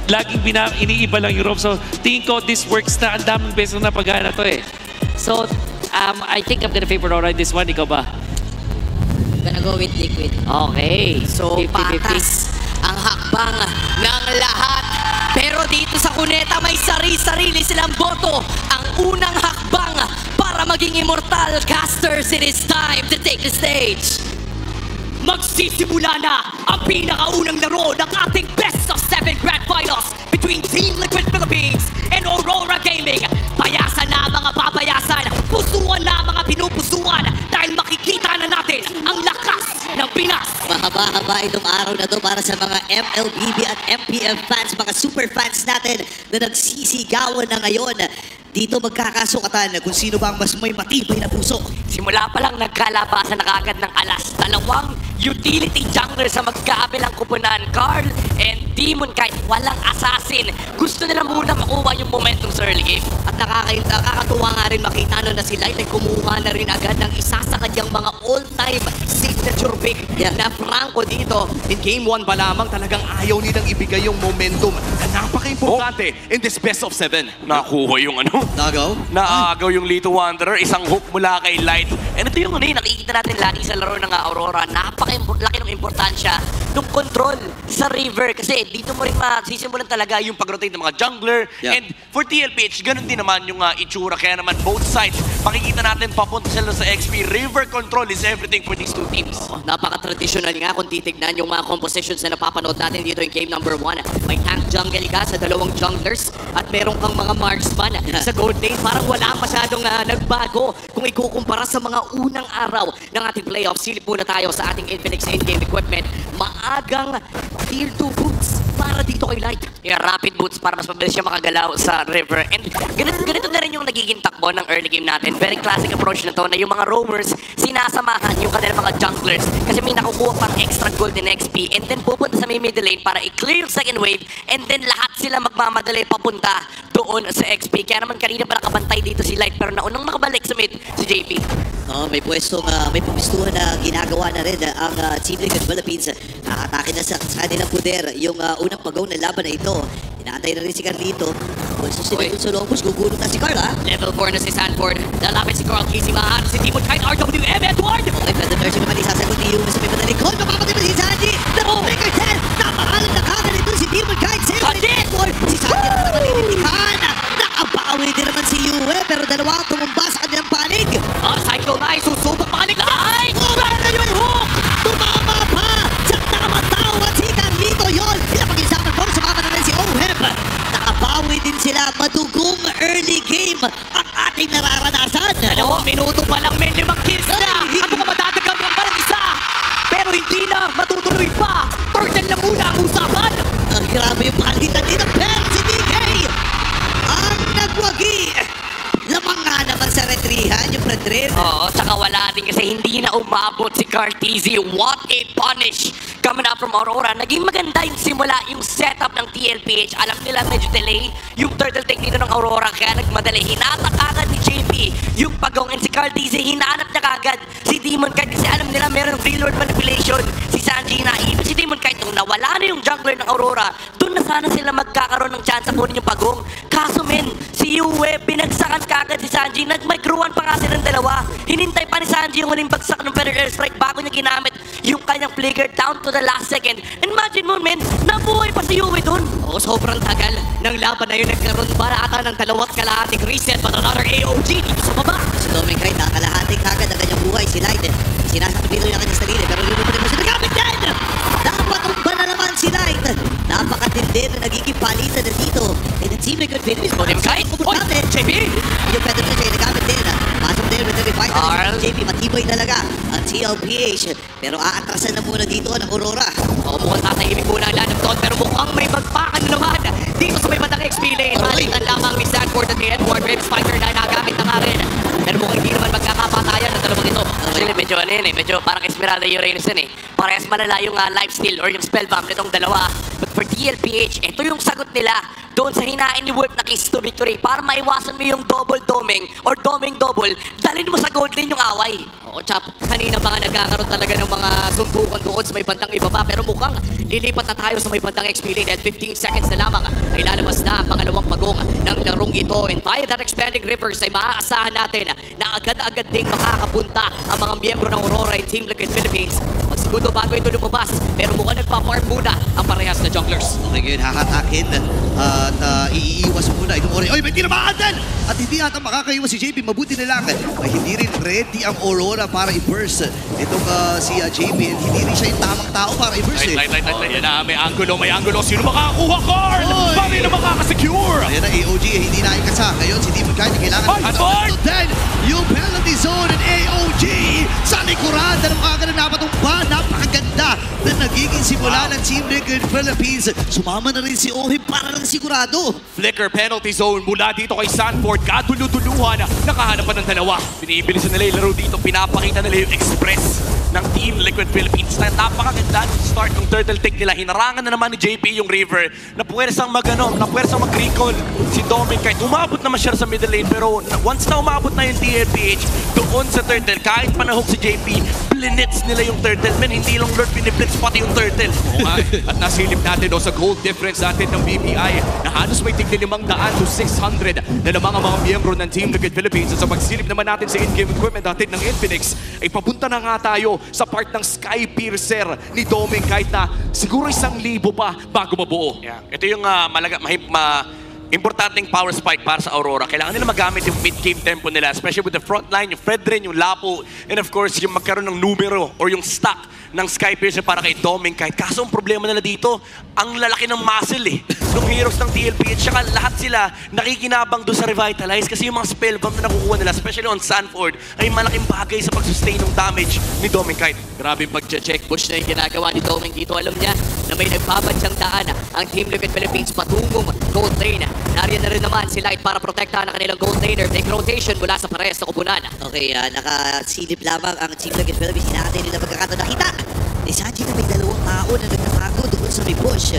laging iniiba lang yung rope. So, tingin ko, this works na. Ang daming beses na pagana to eh. So, I think I'm gonna favor Aurora this one. Ikaw ba? Gonna go with Liquid. Okay. So, 50-50. patas ang hakbang ng lahat. Pero dito sa Cuneta, may sarili silang boto. Ang unang hakbang para maging immortal. Casters, it is time to take the stage. Magsisimula na ang pinakaunang laro ng ating Best of 7 Grand Finals between Team Liquid Philippines and Aurora Gaming. Payasan na mga papayasan, pusuan na mga pinupusuan dahil makikita na natin ang lakas ng Pinas. Mahaba-haba itong araw na to para sa mga MLBB at MPM fans, mga super fans natin na nagsisigawan na ngayon. Dito magkakasukatan kung sino ba ang mas may matibay na puso. Simula pa lang nagkalabasan na kagad ng alas. Dalawang utility jungler sa magkaabilang kupunan, Carl and Demon, kahit walang assassin. Gusto nila muna makuha yung momentum sa early game. At nakakatuwa nga rin makita na si Light ay kumuha na rin agad ng isa sa kanyang mga all-time signature pick na Franco dito. In game 1 pa lamang, talagang ayaw nilang ibigay yung momentum na napaka-importante in this best of 7. Nakuha yung ano? Naagaw yung Little Wanderer, isang hook mula kay Light. And ito yung nakikita natin lagi sa laro ng Aurora. Napaka-laki ng importansya ng control sa river. Kasi dito mo rin masisimulan talaga yung Pag-rotate ng mga jungler. And for TLPH, ganun din naman yung itsura. Kaya naman both sides, makikita natin papunta sila sa XP. River control is everything for these two teams. Napaka-traditional nga kung titignan yung mga compositions na napapanood natin dito in game number 1. May tank jungle ka sa dalawang junglers at meron kang mga marksman sa gold lane. Parang wala masyadong nagbago kung ikukumpara sa mga unang araw ng ating playoffs. Silip muna tayo sa ating Infinix in-game equipment. Maagang tier 2 boots para dito kay Light. Yeah, rapid boots para mas mabilis siya makagalaw sa river. And ganito na rin yung nagiging takbo ng early game natin. Very classic approach na to na yung mga roamers sinasamahan yung kanilang mga junglers kasi may nakukuha pang extra golden XP and then pupunta sa may middle lane para i-clear yung second wave and then lahat sila magmamadali papunta doon sa XP. Kaya naman kanina pa nakabantay dito si Light pero naunang makabalik sa mid si JP. May pumistuhan na ginagawa na rin ang Team Liquid Philippines. Atake na sa kanilang poder yung unang pagaw na laban na ito. Inaantay na rin si Carlito. Pulso sila dun sa Lopus, gugulot na si Carl, Level 4 na si Sanford. Lalapit si Carl Casey, mahaan si Timon kahit RWM, Edward! Okay, Feather Nursing naman isasagot ni Yung sa may madalikod. Mapapatay pa si Sanji! Breaker 10! Napakalang nakakan ito si Timon kahit sa'yo ni Edward! Si Sanji naman naninitikan! Nakabawi din naman si Yue, pero dalawa tumumba sa kanilang panig! Cyclone Eye, susubok panig! Ay! Meron yung hook! Tumama pa! Sa tamatawat si Carlito yun! Pinapag-isapan ko sa mga na si Oheb! Nakabawi din sila, madugong early game ang ating nararanasan! 2 minuto pa lang, may 5 kills na! At mga matatagang ng parang isa! Pero hindi na, matutuloy pa! Turtle na muna ang usapan! Grabe yung palitan din ng pen si DK! Ang nagwagi! Lamang nga naman sa retrihan yung Fredrin. Oo, tsaka wala din kasi hindi na umabot si Cartezy. What a punish! Coming up from Aurora, naging maganda yung simula, yung setup ng TLPH. Alam nila medyo delay yung turtle take dito ng Aurora kaya nagmadali. Hinatak agad ni JP yung pagong and si Cartezy, hinahanap niya kagad si Demon Kite kasi alam nila meron reload manipulation. Si Sanji naibig si Demon Kite nung nawala na yung jungler ng Aurora. Doon na sana sila magkakaroon ng chance kunin yung pagong. Kaso men, si Yue binagsakan kagad si Sanji. Nag-microan pa nga silang dalawa. Hinintay pa ni Sanji yung huling bagsak ng Feather Airstrike bago niya ginamit yung kanyang flicker down to the last second. Imagine mo men, nabuhay pa si Yue doon. Oo, sobrang tagal ng laban na yun. Nagkaroon para ata ng 2 kalahating reset but another AOG dito sa baba. Si Dominic Kite, nakalahating kagad ang kanyang buhay. Si Light, sinasakot dito yung kanyang sarili pero yun pa rin mo siya nagamit din. Dapat umba na naman si Light. Napakatindi na nagiging palitan na dito. And the Team Liquid Philippines. Dominic Kite, JP. Yung Feather na siya nagamit din. Pasok din with the fighter. JP, matibay talaga ang TLPH. Pero aatrasan na muna dito ng Aurora. Mukhang tatahimik muna ang lanap doon pero mukhang may magpakan naman dito sa may batang XP lane. Balikan lamang ni Sanford at ni Edward. Red Spiker na nagamit na nga rin. Pero mukhang hindi naman magkakapatayan ng dalawang ito. Actually, medyo parang Esmeralda Uranus din Parehas malala yung lifesteal or yung spellbomb nitong dalawa. But for TLPH, ito yung sagot nila doon sa hinain ni Wolf na Kiss to Victory para maiwasan mo yung double doming or doming double, dalhin mo sa gold lane yung away. Oo, Chap, kanina pa nga nagkakaroon talaga ng mga suntukan doon sa may bandang ibaba, pero mukhang lilipat na tayo sa may bandang XP lane at 15 seconds na lamang ay lalabas na ang pangalawang pagong ng larong ito. And by that expanding rivers ay maaasahan natin na agad-agad ding makakapunta ang mga miyembro ng Aurora and Team Liquid Philippines. Magsiguro bago ito lumabas, pero mukhang nagpa-farm muna ang parehas na junglers. Okay, ngayon hahatakin at iiwas muna itong Ori. Oy, may tinamaan din! At hindi ata makakaiwas si JP. Mabuti na lang ay hindi rin ready ang Aurora para i-burst itong si JP. And hindi rin siya yung tamang tao para i-burst Light. Yan na, may angulo. Sino makakakuha, Carl? Paano na makakasecure? Ayan na, AOG, hindi na ikasa. Ngayon, si Demon Knight, kailangan Ford! Then, yung penalty zone and AOG sa likuran. Dalawa kagad na napatumba. Napakaganda na nagiging simula ng Team Liquid Philippines. Sumama na rin si Ohim para lang sigurado. Flicker penalty zone mula dito kay Sanford. Kaduluduluhan. Nakahanap pa ng dalawa. Binibilisan nila yung laro dito. Pinapakita nila yung express ng Team Liquid Philippines na napakaganda ng start ng turtle take nila. Hinarangan na naman ni JP yung River na puwersang mag-recall si Dominic. Kahit umabot naman siya sa middle lane, pero once na umabot na yung TLPH doon sa turtle, kahit panahog si JP, blinitz nila yung turtle. Man, hindi lang Lord biniblitz pati yung turtle. At nasilip natin sa gold difference natin ng BPI na halos may tigli 500 to 600 na lamang ang mga miyembro ng Team Liquid Philippines. At sa pagsilip naman natin sa in-game equipment natin ng Infinix, ay papunta na nga tayo sa part ng Sky Piercer ni Doming kahit na siguro 1,000 pa bago mabuo. Yeah. Ito yung importanteng power spike para sa Aurora. Kailangan nila magamit yung mid-game tempo nila, especially with the front line, yung Fredrin, yung Lapo, and of course, yung magkaroon ng numero or yung stack ng Sky Piercer para kay Doming. Kaso ang problema nila dito, ang lalaki ng muscle nung heroes ng TLPH. Tsaka lahat sila nakikinabang doon sa Revitalize kasi yung mga spell bomb na nakukuha nila, especially on Sanford, ay malaking bagay sa pag-sustain ng damage ni Doming Kite. Grabe pag-check push na yung ginagawa ni Doming dito. Alam niya na may nagbabadyang daan ang Team Liquid Philippines patungong gold lane. Nariyan na rin naman si Light para protektahan ang kanilang gold laner. Take rotation mula sa parehas na kupunan. Okay, nakasilip lamang ang Team Liquid Philippines. Hinakatay nila pagkakataon. Nakita ni Sanji na may 2 tao na nagtatago doon sa may push.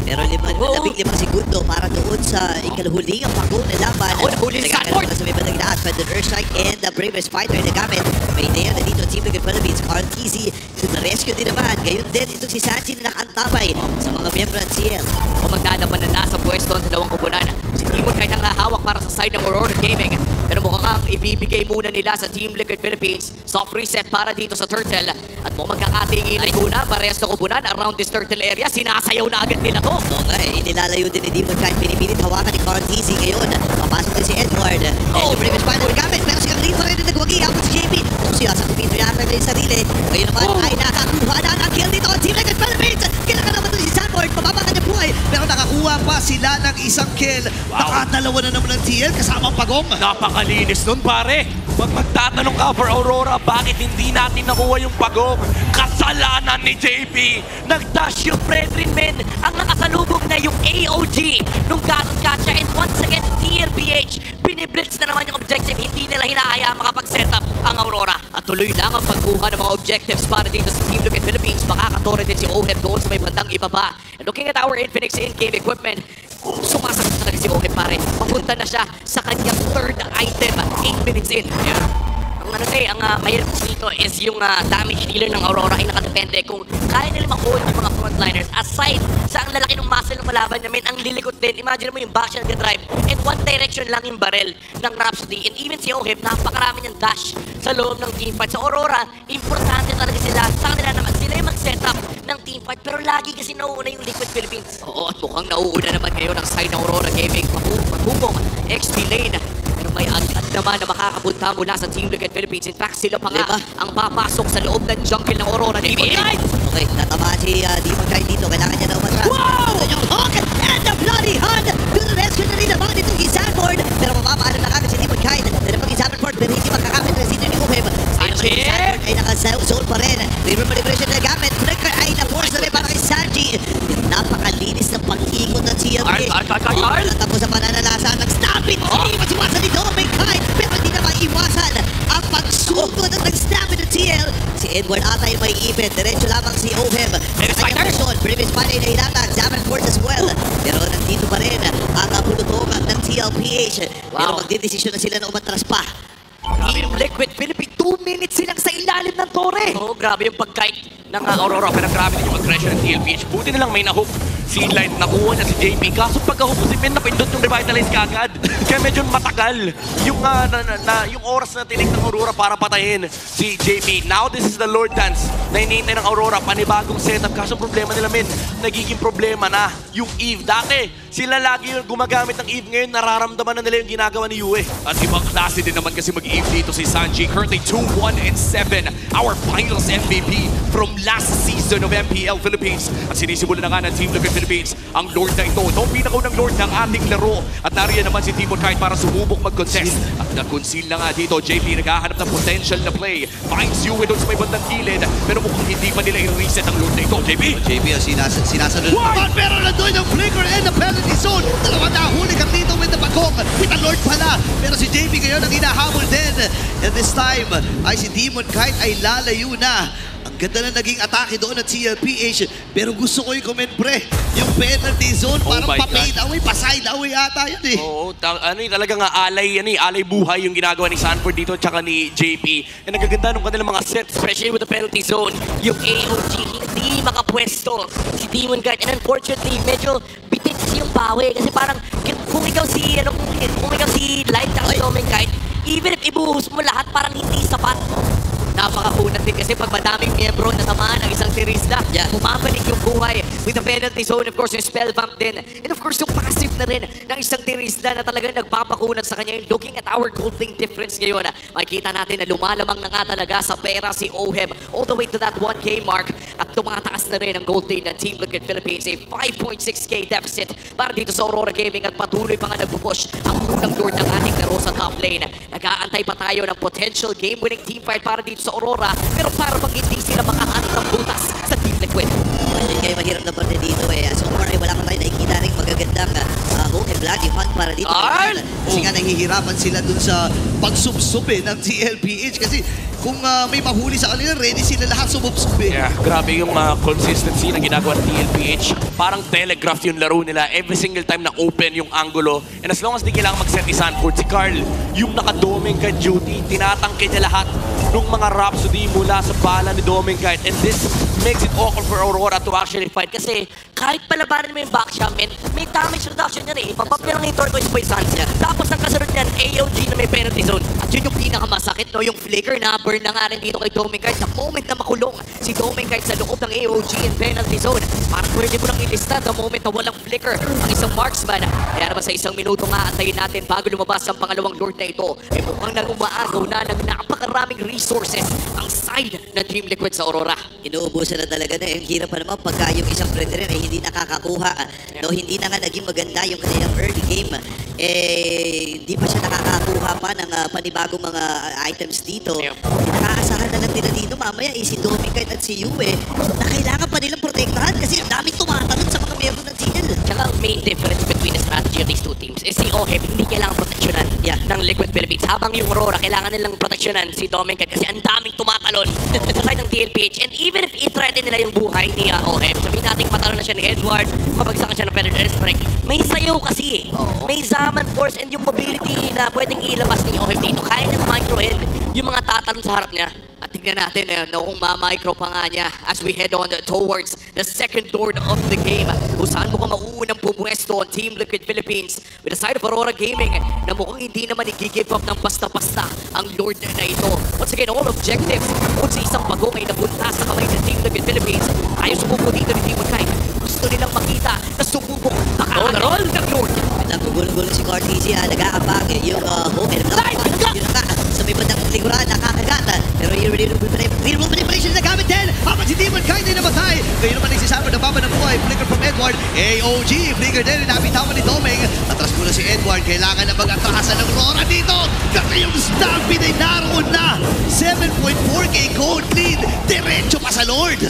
Pero 15 segundo para doon sa ikaluhuling ang pagong na laban. Huli si Sanford! Sa may bandang itaas, Fender Earthstrike and the Bravest Fighter na gamit. May idea na dito Team Liquid Philippines. Carl TZ na-rescue din naman. Gayon din itong si Sanji na nakantabay sa mga miyembro ng CL. O magdadaman na nasa pwesto ang dalawang kupunan. Si Timon kahit ang hawak para sa side ng Aurora Gaming. Pero mukhang ibibigay muna nila sa Team Liquid Philippines. Soft reset para dito sa Turtle. At mukhang magkakatingin ay kuna parehas na kupunan around this Turtle area. Sinasayaw na agad nila to. Okay, inilalayo din ni Demon kahit pinipilit hawakan ni Carl TZ ngayon. Papasok din si Edward. And the Bravest Fighter na gamit. Pero si Carlin pa rin na nagwagi. Habang si JP. Siya sa kupito yata na yung sarili. Ngayon naman ay nakakuha na ang kill dito. Team Liquid Philippines. Kailangan naman ito si Sanford. Pababa ka niya buhay. Pero nakakuha pa sila ng isang kill. Nakadalawa na naman ng TL kasama ang pagong. Napakalinis nun, pare. Magtatanong ka for Aurora, bakit hindi natin nakuha yung pagong? Kasalanan ni JP. Nag-dash yung Fredrin, men. Ang nakasalubog na yung AOG nung ganun catcha. And once again, TLPH, biniblitz na naman yung objective. Hindi nila hinahayaan makapag-setup ang Aurora. At tuloy lang ang pagkuha ng mga objectives para dito sa Team Liquid Philippines. Makakatore din si Oheb doon sa may bandang ibaba. And looking at our Infinix in-game equipment, sumasagot talaga si Oheb, pare. Papunta na siya sa kanyang third item 8 minutes in. Ang mahirap dito is yung damage dealer ng Aurora ay nakadepende kung kaya nila ma-hold yung mga frontliners. Aside sa ang lalaki ng muscle ng malaban namin, ang lilikot din. Imagine mo yung backshot drive and one direction lang yung barrel ng Rhapsody. And even si Oheb, napakarami niyang dash sa loob ng teamfight. Sa Aurora, importante talaga sila. Sa kanila naman, sila yung mag-setup ng teamfight. Pero lagi kasi nauuna yung Liquid Philippines. Oo, at mukhang nauuna naman ngayon ang side ng Aurora Gaming. Patungong XP lane. Pero may agad naman na makakapunta mula sa Team Liquid Philippines. In fact, sila pa nga ang papasok sa loob ng jungle ng Aurora. Demon Knight! Okay, natamaan si Demon Knight dito. Kailangan niya na umatras. Wow! Yung hook and the bloody hand! Doon na rescue na rin naman itong Sanford. Pero mapapaalam na kagad si Demon Knight. Pero pag Sanford, pero hindi magkakamit na sino ni Oheb. Sanford ay naka-zone pa rin. River Manipulation na gamit. Flicker ay na-force na rin para kay Sanji. Napakalinis ng pag-ikot ng CLK. Tapos sa pananalasa, nag-snap it! Hindi masiwasan ni Dominic Knight. Pero hindi na maiwasan ang pagsugod at nag-snap it ng TL. Si Edward ata yung may ipin. Diretso lamang si Oheb. Previous fighter na hinatag. Zaman Force as well. Pero nandito pa rin ang pulutungan ng TLPH. Pero magdidesisyon na sila na umatras pa. Team Liquid Philippines 2 minutes silang sa ilalim ng tore. Oo, grabe yung pagkite ng Aurora, pero grabe din yung aggression ng TLPH. Buti na lang may nahook si Light, nakuha niya si JP. Kaso pagka-hook si Men, napindot yung revitalize kaagad. Kaya medyo matagal yung, yung oras na tinik ng Aurora para patayin si JP. Now this is the Lord Dance na hinihintay ng Aurora. Panibagong setup. Kaso problema nila, Men, nagiging problema na yung Eve. Dati, sila lagi yung gumagamit ng Eve. Ngayon, nararamdaman na nila yung ginagawa ni Yue. At ibang klase din naman kasi mag-Eve dito si Sanji. Currently 2-1-7. Our finals MVP from last season of MPL Philippines. At sinisimulan na nga ng Team Liquid Philippines ang Lord na ito. Ito ang pinakaunang Lord ng ating laro. At nariyan naman si Timon Kite para sumubok mag-contest. At nag-conceal na nga dito. JP naghahanap ng potential na play. Finds Yue doon sa may bandang kilid. Pero mukhang hindi pa nila i-reset ang Lord na ito. JP ang sinasunod naman, pero nandun yung flicker and the penalty zone. Dalawang nahuli ka dito with the bagong. With the Lord pala. Pero si JP ngayon ang hinahabol din. And this time, ay si Demon Kite ay lalayo na. Ang ganda na naging atake doon at CLPH. Pero gusto ko i-comment, pre, yung penalty zone, parang my pa-fade away, pa-side away ata yun eh. Oo, talaga nga alay buhay yung ginagawa ni Sanford dito tsaka ni JP. And nagaganda nung kanilang mga sets. especially with the penalty zone, yung AOG hindi makapwesto si Demon Guard. And unfortunately, medyo bitin kasi yung bawi. Kasi parang kung ikaw si, kung ikaw si Light at Demon Guard, even if ibuhos mo lahat, parang hindi sapat. Napakakunat din kasi pag madaming miyembro na tamaan ng isang tirista, bumabalik yung buhay with the penalty zone, of course, yung spell bump din. And of course, yung passive na rin ng isang tirista na talagang nagpapakunat sa kanya. Looking at our golding difference ngayon, makikita natin na lumalamang na nga talaga sa pera si Oheb all the way to that 1K mark at tumataas na rin ang golding ng Team Liquid Philippines. A 5.6K deficit para dito sa Aurora Gaming at patuloy pa nga nagpupush ang unang Lord ng ating laro sa top lane. Nag-aantay pa tayo ng potential game-winning teamfight para dito sa Aurora, pero para bang hindi sila makahanap ng butas sa Team Liquid. Hindi kayo mahirap na parte dito eh. So far ay wala ka tayo nakikita rin magagandang hook and bloody fun para dito. Kasi nga nahihirapan sila dun sa pagsubsub ng TLPH. Kasi kung may mahuli sa kanila, ready sila lahat sumubsub Yeah, grabe yung consistency na ginagawa ng TLPH. Parang telegraph yung laro nila. Every single time na open yung angulo. And as long as di kailangan mag-set ni Sanford, si Carl, yung naka-doming ka duty, tinatangke niya lahat ng mga Rhapsody mula sa bala ni Dominguez. And this makes it awkward for Aurora to actually fight. Kasi kahit palabanan mo yung backshot, may damage reduction yan eh. Ipapap niya lang yung Tortoise Poison. Tapos ang kasunod niyan, AOG na may penalty zone. At yun yung pinakamasakit, no? Yung flicker na burn na nga rin dito kay Dominguez. The moment na makulong si Dominguez sa loob ng AOG in penalty zone, parang pwede mo nang ilista the moment na walang flicker ang isang marksman. Kaya naman sa isang minuto nga, antayin natin bago lumabas ang pangalawang Lord na ito. Ay mukhang nang umaagaw na ng napakaraming resources ang side ng Team Liquid sa Aurora. Inuubusan na talaga na. Ang hirap pa naman pagka yung isang brethren ay hindi nakakakuha. No, hindi na nga naging maganda yung kanilang early game. Hindi pa siya nakakakuha pa ng panibagong mga items dito. Nakakasahan na lang nila dito mamaya si Dominguez at si Yue na kailangan pa nilang protektahan kasi ang daming tumatalon sa mga miyembro ng TL. Tsaka ang main difference between the strategy of these two teams is si Oheb hindi kailangan proteksyonan ng Liquid Philippines. Habang yung Aurora kailangan nilang proteksyonan si Dominguez kasi ang daming tumatalon sa side ng TLPH. And even if i-threaten nila yung buhay ni Oheb, sabihin natin patalon na siya ni Edward, mabagsakan siya ng Predator Strike, may sayaw kasi eh. May Zaman Force and yung mobility na pwedeng ilabas ni Oheb dito. Kaya niyang micro-head yung mga tatalon sa harap niya. At tignan natin kung ma-micro pa nga niya as we head on towards the second Lord of the game. Kung saan mukhang mauunang pumwesto ang Team Liquid Philippines with the side of Aurora Gaming na mukhang hindi naman i-give up ng basta-basta ang Lord na ito. Once again, all objectives kung sa isang bagong ay napunta sa kamay ng Team Liquid Philippines. Ayaw sumubok dito ni Team Kai. Gusto nilang makita na sumubok roll ng Lord. Nagugulong-gulong si Cortez, nag-aabang yung hook and block. Yun na nga, sa may bandang likuran, nakakagata. Pero yung real manipulation na gamit din. Habang si Demon Kite ay namatay. Ngayon naman ay si Sanford na baba ng buhay. Flicker from Edward. AOG. Flicker din. Nabitawan ni Doming. Atras muna si Edward. Kailangan na mag-atrasan ng Aurora dito. Kasi yung Stampede ay naroon na. 7.4k gold lead. Diretso pa sa Lord.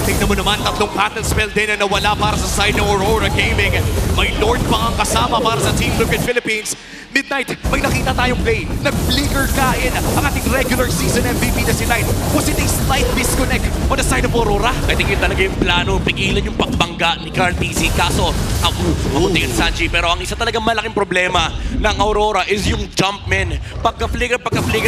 Tingnan mo naman, tatlong battle spell din na nawala para sa side ng Aurora Gaming. May Lord pa ang kasama para sa Team Liquid Philippines. Midnight, may nakita tayong play. Nag-flicker kain ang ating regular season MVP na si Light. Was it a slight disconnect on the side of Aurora. I think yun talaga yung plano, pigilan yung pagbangga ni Carl TC. Kaso, mabuti yung Sanji. Pero ang isa talagang malaking problema ng Aurora is yung Jumpman. Pagka-flicker,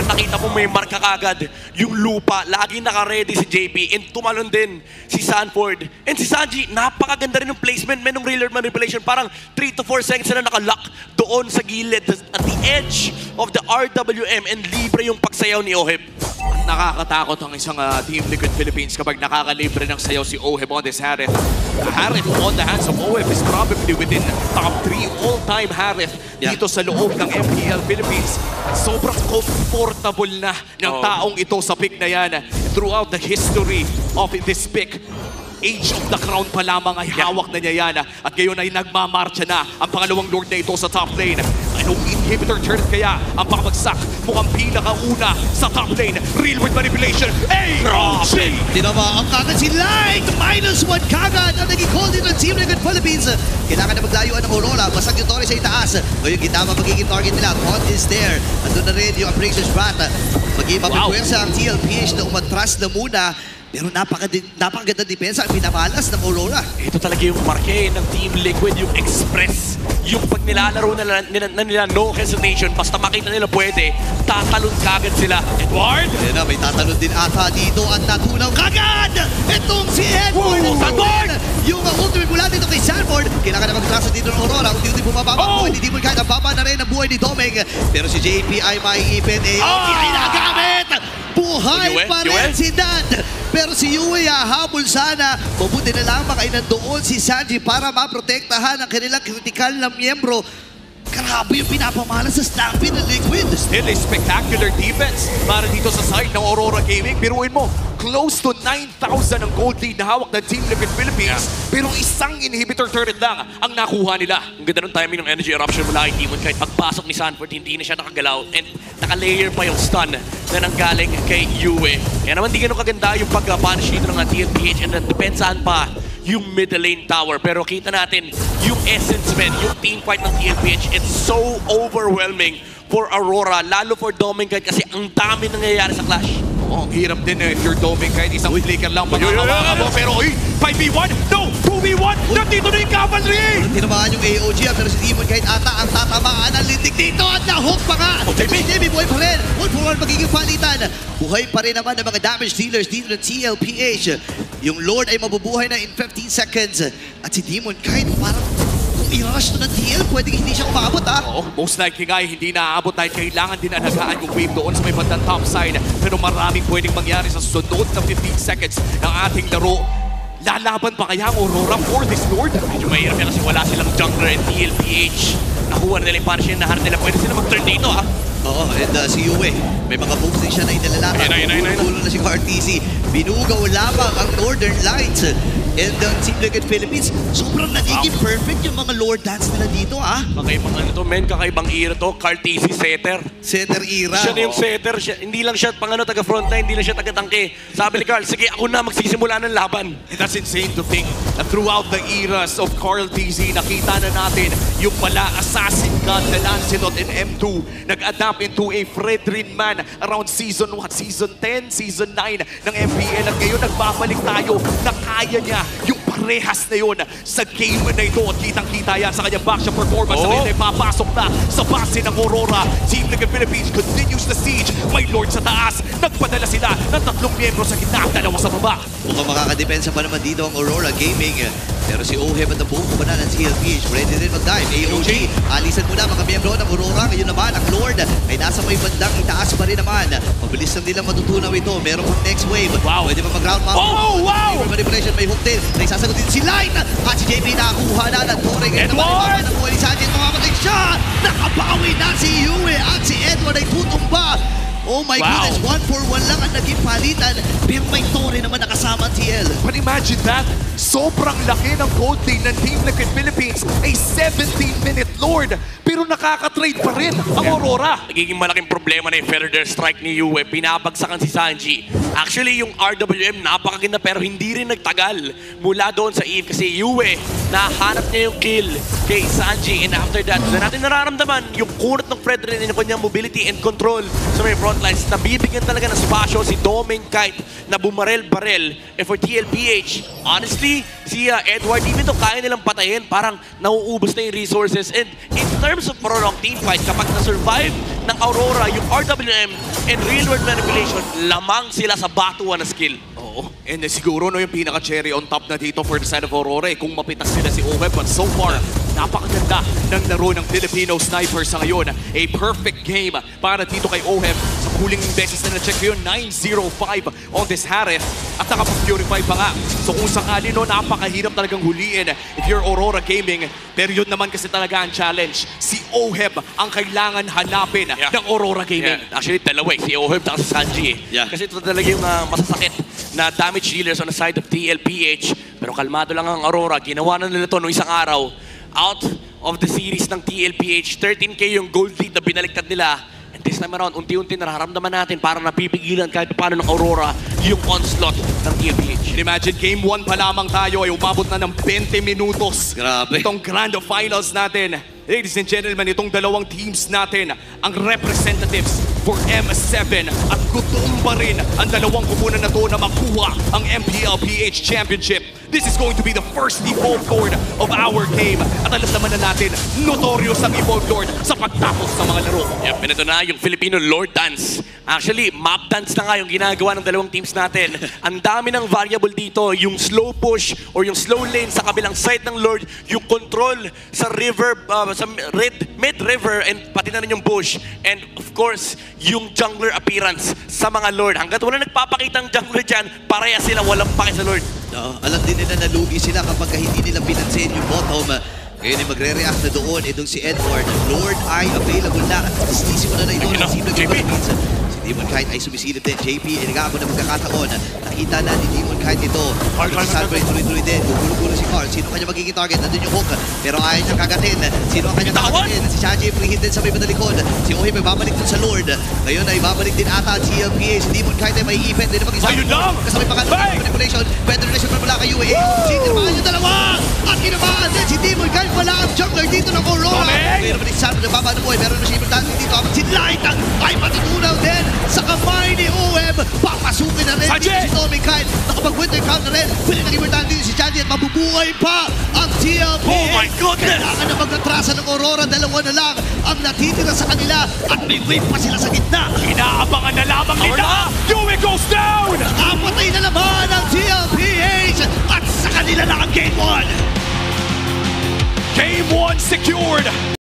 nakita mo may marka kagad yung lupa. Lagi naka-ready si JP and tumalon din si Sanford. And si Sanji, napakaganda rin yung placement ng real manipulation. Parang 3 to 4 seconds na nakalock doon sa gilid at the edge of the RWM and libre yung pagsayaw ni Oheb. Nakakatakot ang isang Team Liquid Philippines kapag nakakalibre ng sayaw si Oheb on this Harith. Harith on the hands of Oheb is probably within top 3 all-time Harith dito sa loob ng MPL Philippines. Sobrang comfortable na ng taong ito sa pick na yan throughout the history of this pick. Age of the Crown pa lamang ay hawak na niya yan. At ngayon ay nagmamarcha na ang pangalawang Lord na ito sa top lane. Anong inhibitor turret kaya ang pakabagsak? Mukhang pinakauna sa top lane. Real with manipulation. AOG! Tinama ang kagad si Light! -1 kagad ang naging call dito ng Team Liquid Philippines. Kailangan na maglayuan ng Aurora. Basag yung Torre sa itaas. Ngayon Gitama magiging target nila. Taunt is there. Andun na rin yung Abraxas Rat. Magiging mapipwersa ang TLPH na umatras na muna. Pero napakaganda depensa ang pinamalas ng Aurora. Ito talaga yung marke ng Team Liquid, yung express. Yung pag nilalaro nila no hesitation, basta makita nila pwede, tatalon kagad sila. Edward! Ayan na, may tatalon din ata dito at natunaw kagad! Itong si Edward! Sanford! Yung ultimate mula dito kay Sanford. Kailangan na magtraso dito ng Aurora. Unti-unti bumaba ang buhay. Hindi mo kahit nababa na rin ang buhay ni Domeng. Pero si JP ay maiipin. AOG ay nagamit! Buhay pa rin si Dad! Pero si Yue habol sana. Mabuti na lamang ay nandoon si Sanji para maprotektahan ang kanilang kritikal na miyembro. Grabe yung pinapamalas sa Stampede ng Liquid. Still a spectacular defense para dito sa side ng Aurora Gaming. Biruin mo, close to 9,000 ang gold lead na hawak ng Team Liquid Philippines. Pero isang inhibitor turret lang ang nakuha nila. Ang ganda ng timing ng energy eruption mula kay Demon. Kahit pagpasok ni Sanford, hindi na siya nakagalaw. And naka-layer pa yung stun na nanggaling kay Yue. Kaya naman di ganun kaganda yung pag-punish dito ng TLPH. And depensahan pa yung middle lane tower. Pero kita natin yung essence, man, yung team fight ng TLPH. It's so overwhelming for Aurora, lalo for Domengkite kasi ang dami nangyayari sa clash. Oh, ang hirap din if you're doming kahit isang flicker lang makakawakan mo. Pero 5v1? No! 2v1! Nandito na yung cavalry! Tinamaan yung AOG pero si Demon kahit ata ang tatamaan ang lintik dito at na-hook pa nga! JB buhay pa rin! 1-for-1 magiging palitan! Buhay pa rin naman ng mga damage dealers dito ng TLPH. Yung Lord ay mabubuhay na in 15 seconds. At si Demon kahit parang i-rush to ng TL, pwedeng hindi siya umabot Oo, most likely nga hindi naaabot dahil kailangan din alagaan yung wave doon sa may bandang top side. Pero maraming pwedeng mangyari sa sunod na 15 seconds ng ating laro. Lalaban pa kaya ang Aurora for this Lord? Medyo mahirap yan kasi wala silang jungler and TLPH. Nakuha nila yung punishing na hard nila. Pwede sila mag-turn dito, ha? Oo, and si Yue, may mga moves din siya na inalalata. Tulong na si RTC. Binugaw lamang ang Northern Lights. And Team Liquid Philippines, sobrang nagiging perfect yung mga Lord dance nila dito, Kakaibang ano to, men. Kakaibang era to. Carl TC, setter. Setter era. Siya na yung setter. Hindi lang siya pang taga-frontline. Hindi lang siya taga-tangke. Sabi ni Carl, sige, ako na magsisimula ng laban. And that's insane to think that throughout the eras of Carl TZ, nakita na natin yung pala assassin god na Lancelot in M2 nag-adapt into a Fredrin man around season 10, season 9 ng MPL. At ngayon nagbabalik tayo na kaya niya yung parehas na yun sa game na ito. At kitang-kita yan sa kanyang backshot performance. Ngayon ay papasok na sa base ng Aurora. Team Liquid Philippines continues the siege. May Lord sa taas. Nagpadala sila ng 3 miyembro sa gitna, 2 sa baba. Mukhang makakadepensa pa naman dito ang Aurora Gaming. Pero si Oheb at ang buong kumanan ng TLPH ready din mag-dive. AOG, alisan muna mga miyembro ng Aurora. Ngayon naman ang Lord ay nasa may bandang itaas pa rin naman. Mabilis lang nilang matutunaw ito. Meron pang next wave. Pwede pa mag-ground mount. Manipulation, may hook din. May sasagutin si Light. At si JP nakakuha na ng Torre. Ngayon naman ang buhay ni Sanji. Mamamatay siya. Nakabawi na si Yue. At si Edward ay tutumba. Oh my goodness, 1-for-1 lang ang naging palitan. Pero may Torre naman nakasama ang TL. But imagine that, sobrang laki ng gold lead ng Team Liquid Philippines, a 17-minute Lord, pero nakaka-trade pa rin ang Aurora. Nagiging malaking problema na yung Feather Strike ni Yue. Pinabagsakan si Sanji. Actually, yung RWM napakaganda pero hindi rin nagtagal mula doon sa Eve kasi Yue, nahanap niya yung kill kay Sanji. And after that, doon natin nararamdaman yung kunat ng Fredrin and yung kanyang mobility and control sa may front frontlines, nabibigyan talaga ng spasyo si Doming kahit na bumarel-barel. And for TLPH, honestly, si Edward, even though kaya nilang patayin, parang nauubos na yung resources. And in terms of prolonged team fight, kapag na-survive ng Aurora, yung RWM and real-world manipulation, lamang sila sa batuan na skill. Oo. And siguro no, yung pinaka-cherry on top na dito for the side of Aurora, kung mapitas sila si Oheb. But so far, napakaganda ng laro ng Filipino Sniper sa ngayon. A perfect game para dito kay Oheb. Sa huling beses na na-check yun, 9-0-5 on this Harith. At nakapag-purify pa nga. So kung sakali no, napakahirap talagang huliin if you're Aurora Gaming. Pero yun naman kasi talaga ang challenge. Si Oheb ang kailangan hanapin ng Aurora Gaming. Yeah. Actually, dalawa si Oheb at si Sanji. Kasi ito talaga yung masasakit na damage dealers on the side of TLPH. Pero kalmado lang ang Aurora. Ginawa na nila ito noong isang araw. Out of the series ng TLPH, 13k yung gold lead na binaliktad nila. And this time around, unti-unti nararamdaman natin parang napipigilan kahit paano ng Aurora yung onslaught ng TLPH. Imagine, game 1 pa lamang tayo ay umabot na ng 20 minutos. Grabe. Itong grand finals natin. Ladies and gentlemen, itong dalawang teams natin, ang representatives for M7 at gutom pa rin ang dalawang kupunan na to na makuha ang MPLPH Championship. This is going to be the first Evolve Lord of our game. At alam naman na natin, notorious ang Evolve Lord sa pagtapos ng mga laro. Yep, ito na yung Filipino Lord Dance. Actually, map dance na nga yung ginagawa ng dalawang teams natin. Ang dami ng variable dito, yung slow push or yung slow lane sa kabilang side ng Lord, yung control sa river, sa mid river, and pati na rin yung bush. And of course, yung jungler appearance sa mga Lord. Hanggat wala nagpapakita ng jungler dyan, pareha sila, walang pake sa Lord. Alam din nila na lugi sila kapag hindi nila pinansin yung bottom. Ngayon ay magre-react na doon itong si Edward. Lord ay available na. Sisi mo na ito ng Simple Philippines. Si Demon Kite ay sumisilip din. JP, inagapo na magkakataon. Nakita na ni Demon Kite ito. Salve, tuloy-tuloy din. Gugulo si Carl. Sino kanya magiging target? Nandun yung hook. Pero ayaw niyang kagatin. Sino ang kanyang kagatin? Si Shaji, free-hit din sa may madalikod. Si Oheb ay babalik din sa Lord. Ngayon ay babalik din ata ang TLPA. Si Demon Kite ay may ipit din na mag-isa. Ayun lang! Kasabay pa ka manipulation. Better relation pa mula kay UAA. Tinamaan yung dalawa! At tinamaan din si Demon Kite. Wala ang jungler dito ng Aurora. Ngayon naman si Salve na baba ng buhay. Meron na siya importante dito. At si Light ay matutunaw din sa kamay ni Oheb. Papasukin na rin dito si Tommy Kite. Nakapag-winter count na rin. Pwede na importante dito si Shaji at mabubuhay pa ang TLPA. Oh my goodness! Kailangan na magnatrasa ng Aurora. Dalawa na lang ang natitira sa kanila. At may wave pa sila sa gitna. Inaabangan na lamang nila. Dewey goes down! Nakapatay na naman ang TLPH. At sa kanila na ang Game 1. Game 1 secured.